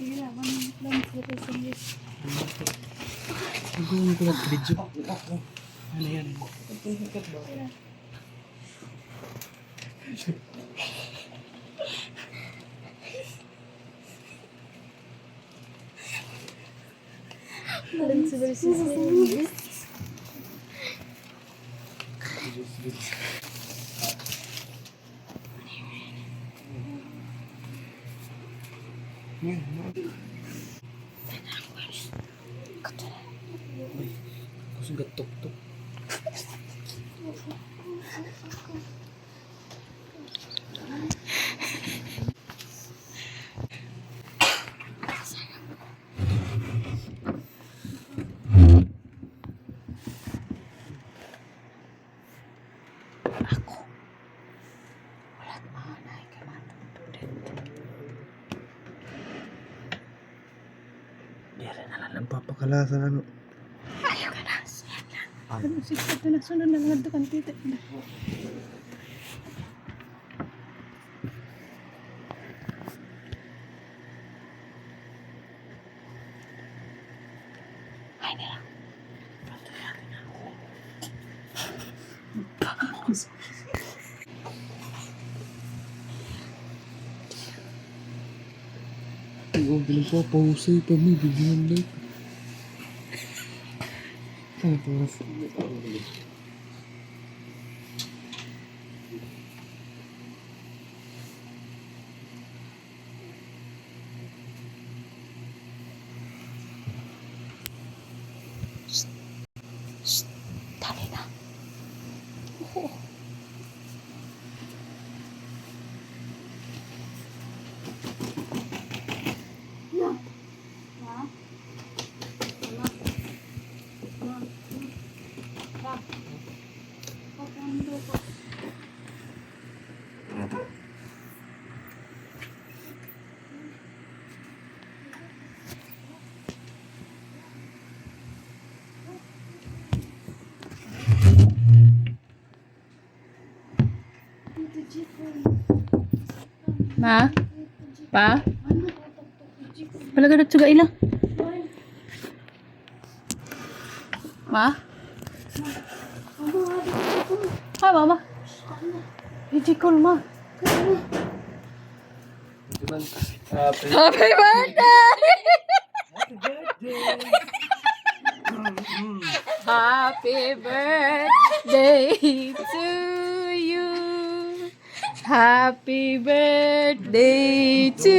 Sige lang, lang sa sandwich. Gawin ko lang video. Ano yan? Lang sa sandwich. Kasi gatok-tok. Dere na lang papakalasan ano. Ayaw ka na. Ano sige ito na sunod na lang kan tita. Ay nila. Yung pinagpapahusay pa may bigyan like. Ano oras? Dali na. Oo. Ma? Pa? Palaga na tsuga ila. Ma? Ha, mama? Ridicule, ma. Happy birthday! Happy birthday to you. Happy birthday to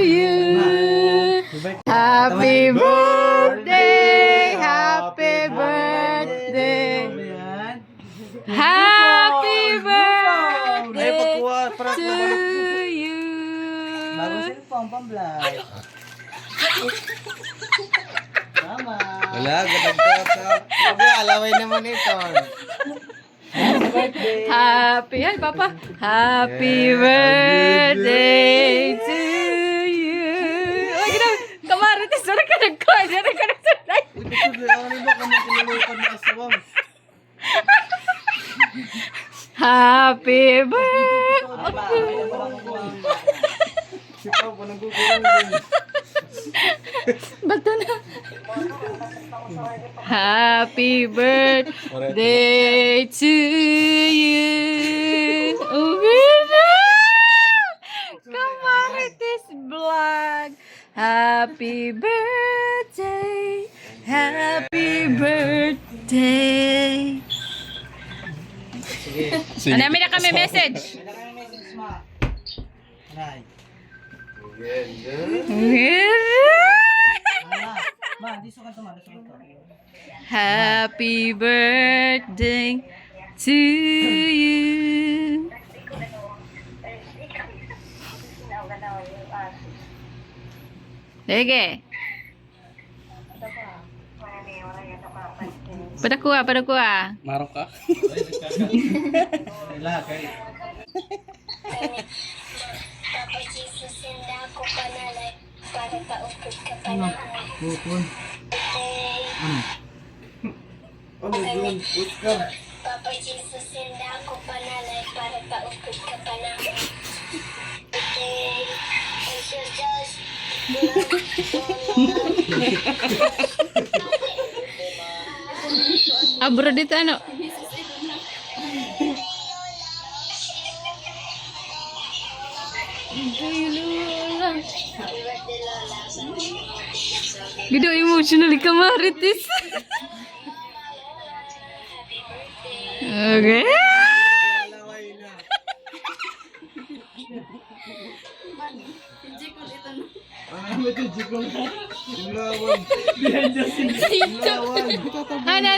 you. Happy birthday. Happy birthday. Happy birthday to you. Bagong cellphone, pang-vlog. Mama. Wala, gatag-gatag. Wala, alaway naman ito. Happy, ay papa. Happy birthday to you. Ay, grabe. Kamarites, sorry ka nagkuhan. Sorry ka nagsuray. Uy, ito ano ba kung kinulupan na asawang? Happy birthday. Sipaw pa nagkukulang din. Bato na. Happy birthday to you. Uwi na. Kamarites vlog. Happy birthday. Happy birthday. Sige. Ano namin na kami message? Aray. Ma, di sukat to, ma. Di sukat to. Happy birthday to you. Sige. Pada kuah. Marok ka? Wala, kay. Bukon. Ano yun? Oscar? Papa Jesus, sinda ako panalay para paukod ka pa namin. Today, I shall just Abro dito ano? Gido emotional ka Marites. Okay. Ano,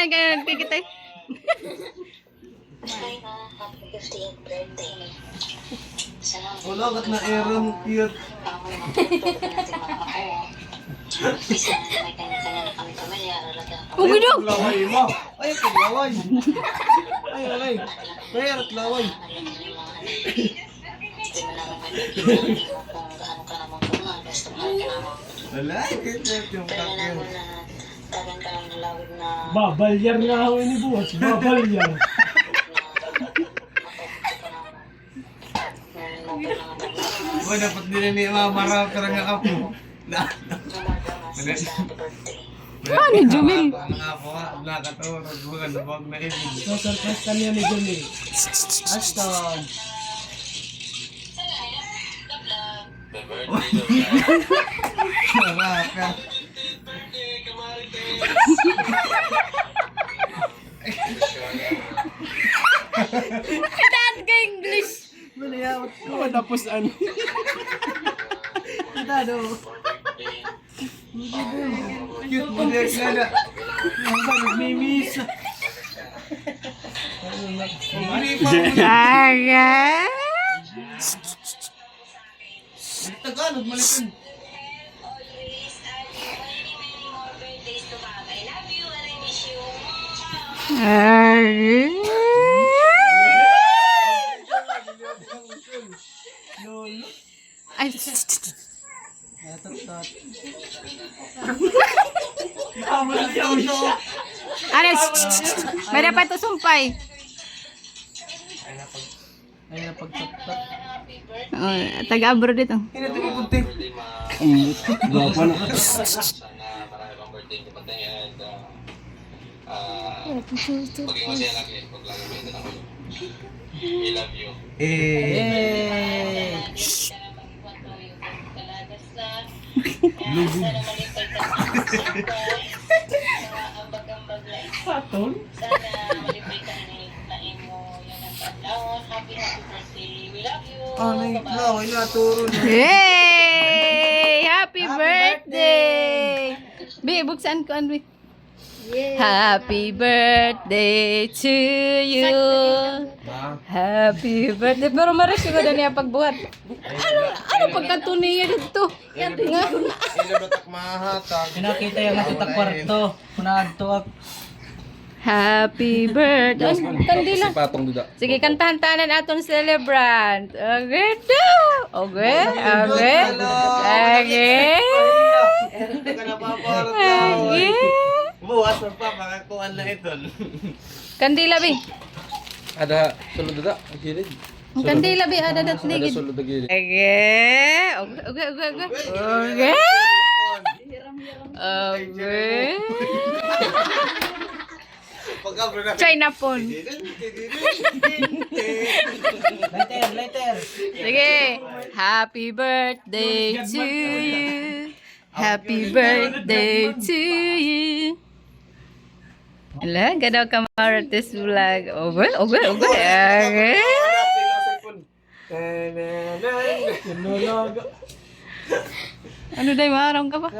ganyan, kita. Happy 50th birthday. Wala kat na Aaron cute. Isa na may kanya-kanya na kami pamilya. Oh, gido. Laway mo. Ay, laway. Ay, alay. Kaya at laway. Hindi mo naman mabibigyan mo kung gaano ka naman kumahal. Basta mahal ka naman. Wala, cute yung Pero kakyo. naman na tagan ka lang nalawig na Babalyar nga ako ni Buwas. Babalyar. Boy, dapat din ni Mama pero nga ako. Na. Ano, Jumil? Ako nga, nakatawag. Bukan na bag na ibig. So, surprise kami ni Jimmy. Ashton. Maraka. Dad ka English. Manayawat ko. Tapos ano? Kita do. Cute mo din na. Ang ba nagmimis? Hindi pa. Aga. Tagalog, malitan. always and many more birthdays to come. I love you and I miss you. Ay, Natot-tot. Ares, may dapat ito sumpay. Ay, napagtot-tot. Oh, taga-abro dito. Hindi ito ipunti. Gapa na. Sana marami pang birthday ko pati and maging masaya lagi. Huwag lang may ito ako. I love you. Yay! Patol? Sana malipay ka na yung mo yan ang paglaon. Happy birthday. We love you. Oh, laway na, turo na. Yay! Happy birthday! Bi, buksan ko ano. Happy birthday to you. Happy birthday. Pero maras ko na niya pagbuhat. Ano pagkatuniya dito? Nga. Ilabatak mahatag. Pinakita yung nasa kwarto. Kunaan to ak. Happy birthday. Kandila. Patong duda. Sige, kantahan-tahanan aton celebrant. Okay daw. Okay. Okay. Okay. Hindi ka napaparot Okay. Buwas pa, makakuan na ito. Kandila, Bi. Ada sulod duda, ang gilid. Ang kandila, Bi. Ada dat Ada ligid. sulod na gilid. Okay. Okay, okay, okay. Okay. Okay. Pagkabro na. China phone. Later. Sige. Happy birthday to you. Happy birthday to you. Ala, gadaw ka Marites vlog. Okay, okay, okay. Ano day, maarong ka pa?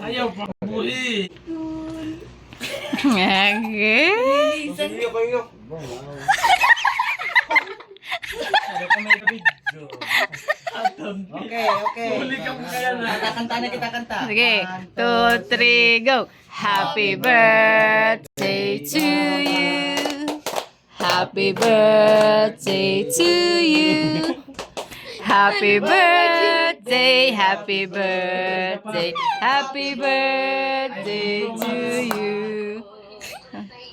Ayaw pa buli. Okay. Okay. Huli ka mo kaya na. Kanta na kita kanta. Sige. 2, 3, go. Happy birthday to you. Happy birthday to you. Happy birthday, happy birthday, happy birthday to you.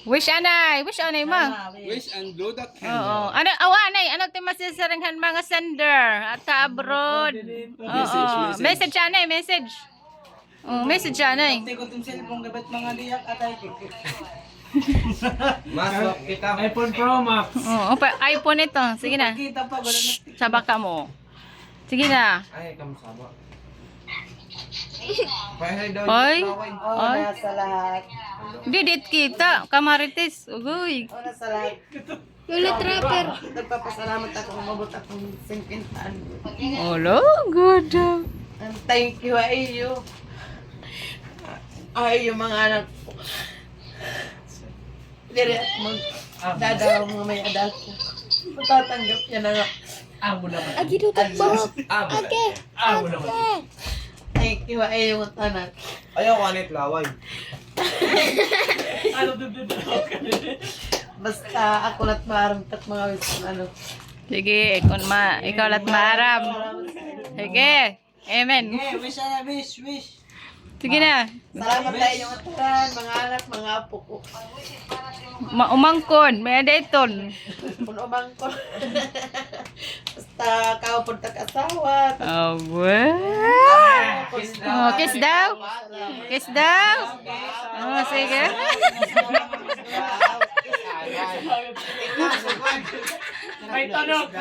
Wish anay ma. Wish and blow the candle. Oo. Ano anay, ano ti masisaranghan mga sender at abroad. Oo. Message anay, message. Oh, message anay. Tikot yung cellphone gabat mga diyak atay. Masok kita. iPhone Pro Max. Oo, iPhone ito. Sige na. Kita pa wala na. Sabak ka mo. Sige na. Ay, kamusaba. Pahay daw Oy. laway. Oy. Sa lahat. Didit kita, kamarites. Ugoy. Una sa lahat. Wala trapper. Nagpapasalamat ako umabot akong 50. Olo, good. And thank you iyo. Ay, yung mga anak ko. Dire mag dadaw mga may adak ko. Matatanggap niya na nga. Amo naman. Amo. Thank you ay yung tanan. Ayaw kanit laway. Ano dito Basta ako lat maramtat mga ano. Sige, ikaw lat maaram. Sige. Amen. Wish na wish. Sige na. Salamat tayo yung aturan, mga anak, mga apo ko. Umangkon, may adayton. Punumang ko. Basta kapag tag-asawa. Oh, oh, kiss daw. Kiss daw. Oh, sige. May tanong.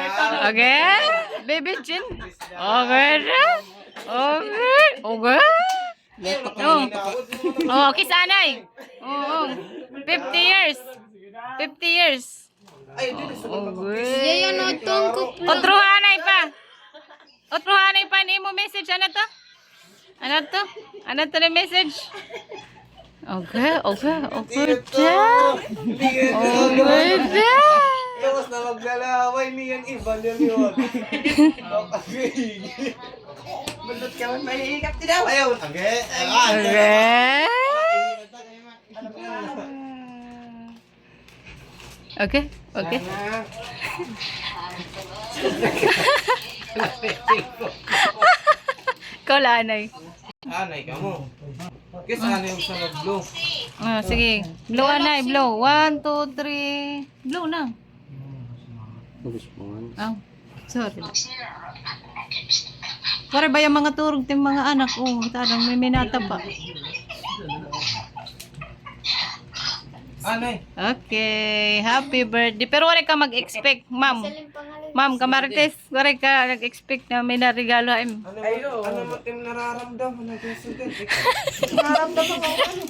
Okay. Baby Jin. Okay. Okay. Okay. Oh. Oh, kiss anay. Oh, 50 years. 50 years. Okay. Otruhanay pa. Otruhanay pa ni mo message ano to? Ano to na message? Okay. Okay. Tapos na maglalaway niyan iba yun. Bundot ka man mahihigap din daw. Ayaw. Okay. Okay. Okay. Kolanay. Anay ka mo. Kiss anay yung sa mag-blow. Ah, sige. Blow anay, blow. 1, 2, 3. Blow na. Oh, sorry. Para ba yung mga turog ng mga anak? Oh, tarang may minata pa. Anay. Okay, happy birthday. Pero wala ka mag-expect, ma'am. Ma'am, kamarites, wala ka nag-expect na may narigalo. Ano mo tim nararamdaman na sugat? Nararamdaman ko ano.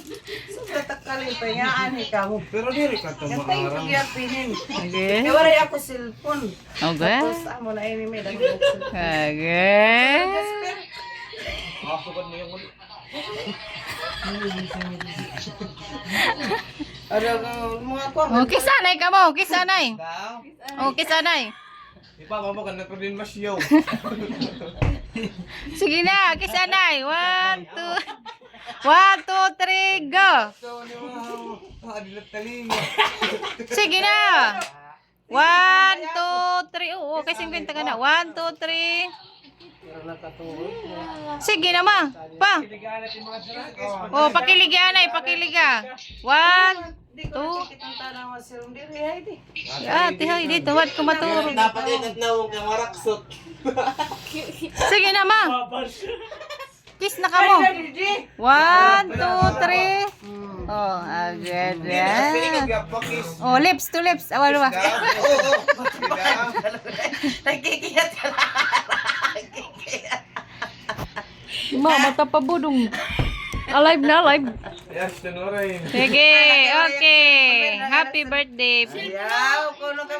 Sobra takalin pa yaan ikaw. Pero diri ka to Thank you maaram. gyapinin. Okay. Kaya wala ako cellphone. Okay. Tapos amo na ini may dagdag cellphone. Okay. Masukot mo yung Mga ko. Oh, kisanay ka mo, kisanay. daw. Oh, kisanay. Ipapapa ka na pa din masyaw. Sige na, kisanay. 1, 2, 3, go. So, ni mga adilat talinga. Sige na. 1, 2, 3. Oo, okay, 50 ka na. 1, 2, 3. Sige na, ma. Pa. Oh, pakiliga na, pakiliga. 1, 2. Kitang tanang wasil diri ay di. Ah, tihay dito, wat ko maturo. Dapat inat na huwag kang maraksot. Sige na, ma. Kiss na ka mo. 1, 2, 3. Oh, agad. Oh, lips to lips. Awan ba? Nagkikiyat ka lang. Ma, mata pa budong. Alive na, alive. Yes, tunuray. Sige, okay. Happy birthday. Ayaw, kuno ka